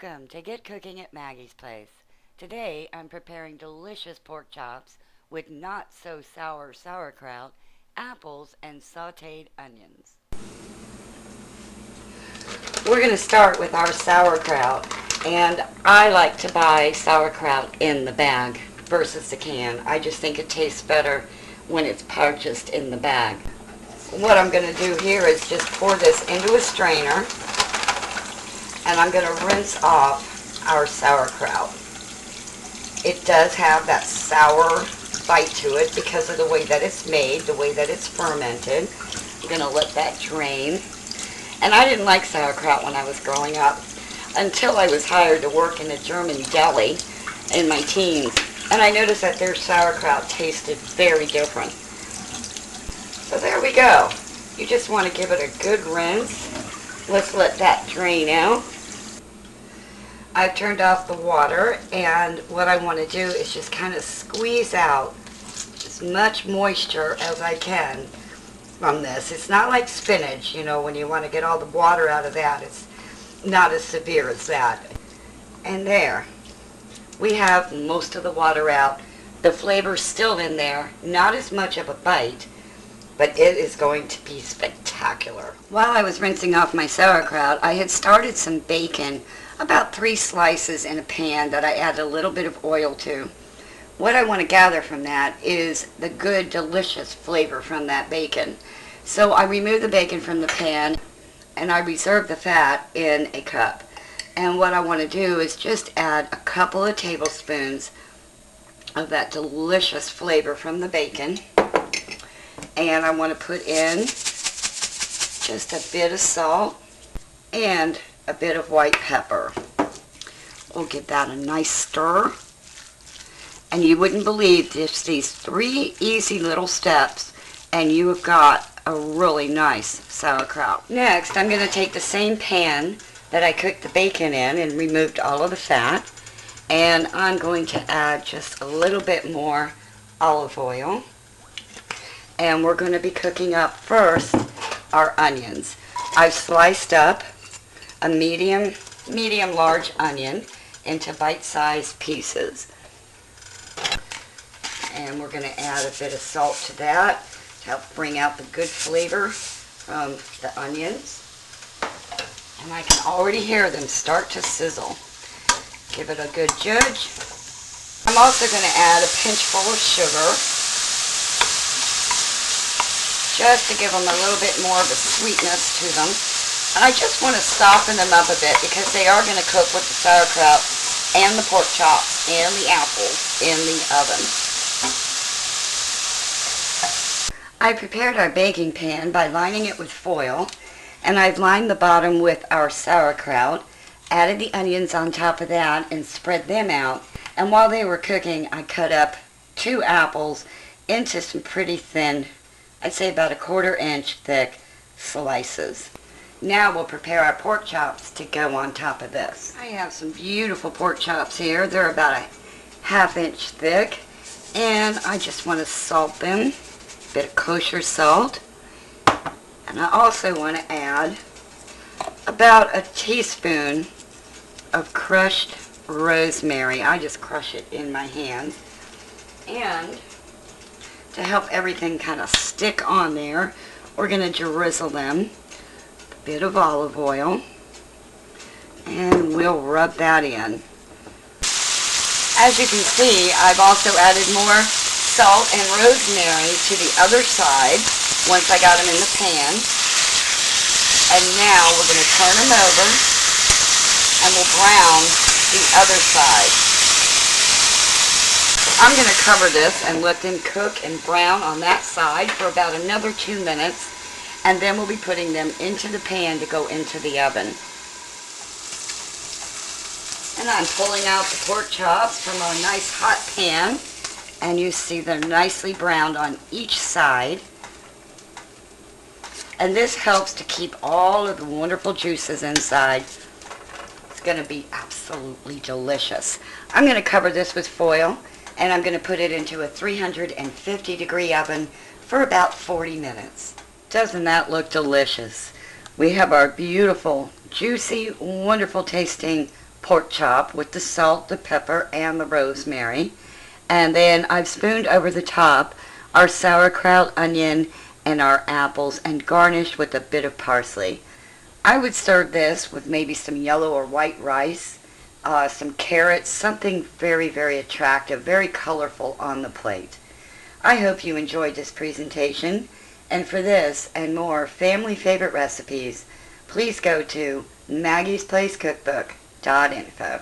Welcome to Get Cooking at Maggie's Place. Today I'm preparing delicious pork chops with not so sour sauerkraut, apples, and sauteed onions. We're going to start with our sauerkraut, and I like to buy sauerkraut in the bag versus the can. I just think it tastes better when it's purchased in the bag. What I'm going to do here is just pour this into a strainer, and I'm going to rinse off our sauerkraut. It does have that sour bite to it because of the way that it's made, the way that it's fermented. I'm going to let that drain. And I didn't like sauerkraut when I was growing up until I was hired to work in a German deli in my teens. And I noticed that their sauerkraut tasted very different. So there we go. You just want to give it a good rinse. Let's let that drain out. I've turned off the water, and what I want to do is just kind of squeeze out as much moisture as I can from this. It's not like spinach, you know, when you want to get all the water out of that. It's not as severe as that. And there, we have most of the water out. The flavor's still in there, not as much of a bite, but it is going to be spectacular. While I was rinsing off my sauerkraut, I had started some bacon, about 3 slices in a pan that I added a little bit of oil to. What I want to gather from that is the good, delicious flavor from that bacon. So I remove the bacon from the pan, and I reserve the fat in a cup. And what I want to do is just add a couple of tablespoons of that delicious flavor from the bacon. And I want to put in just a bit of salt and a bit of white pepper. We'll give that a nice stir. And you wouldn't believe just these 3 easy little steps, and you have got a really nice sauerkraut. Next, I'm going to take the same pan that I cooked the bacon in and removed all of the fat, and I'm going to add just a little bit more olive oil. And we're going to be cooking up first our onions. I've sliced up a medium large onion into bite-sized pieces. And we're going to add a bit of salt to that to help bring out the good flavor from the onions. And I can already hear them start to sizzle. Give it a good judge. I'm also going to add a pinchful of sugar, just to give them a little bit more of a sweetness to them. And I just want to soften them up a bit because they are going to cook with the sauerkraut and the pork chops and the apples in the oven. I prepared our baking pan by lining it with foil, and I've lined the bottom with our sauerkraut, added the onions on top of that, and spread them out. And while they were cooking, I cut up 2 apples into some pretty thin, I'd say about a 1/4 inch thick slices. Now we'll prepare our pork chops to go on top of this. I have some beautiful pork chops here. They're about a 1/2 inch thick, and I just want to salt them, a bit of kosher salt. And I also want to add about a teaspoon of crushed rosemary. I just crush it in my hand. And to help everything kind of stick on there, we're going to drizzle them a bit of olive oil, and we'll rub that in. As you can see, I've also added more salt and rosemary to the other side once I got them in the pan. And now we're going to turn them over, and we'll brown the other side. I'm going to cover this and let them cook and brown on that side for about another 2 minutes, and then we'll be putting them into the pan to go into the oven. And I'm pulling out the pork chops from a nice hot pan, and you see they're nicely browned on each side. And this helps to keep all of the wonderful juices inside. It's going to be absolutely delicious. I'm going to cover this with foil, and I'm going to put it into a 350-degree oven for about 40 minutes. Doesn't that look delicious? We have our beautiful, juicy, wonderful tasting pork chop with the salt, the pepper, and the rosemary. And then I've spooned over the top our sauerkraut, onion, and our apples and garnished with a bit of parsley. I would serve this with maybe some yellow or white rice, some carrots, something very, very attractive, very colorful on the plate. I hope you enjoyed this presentation, and for this and more family favorite recipes, please go to maggiesplacecookbook.info.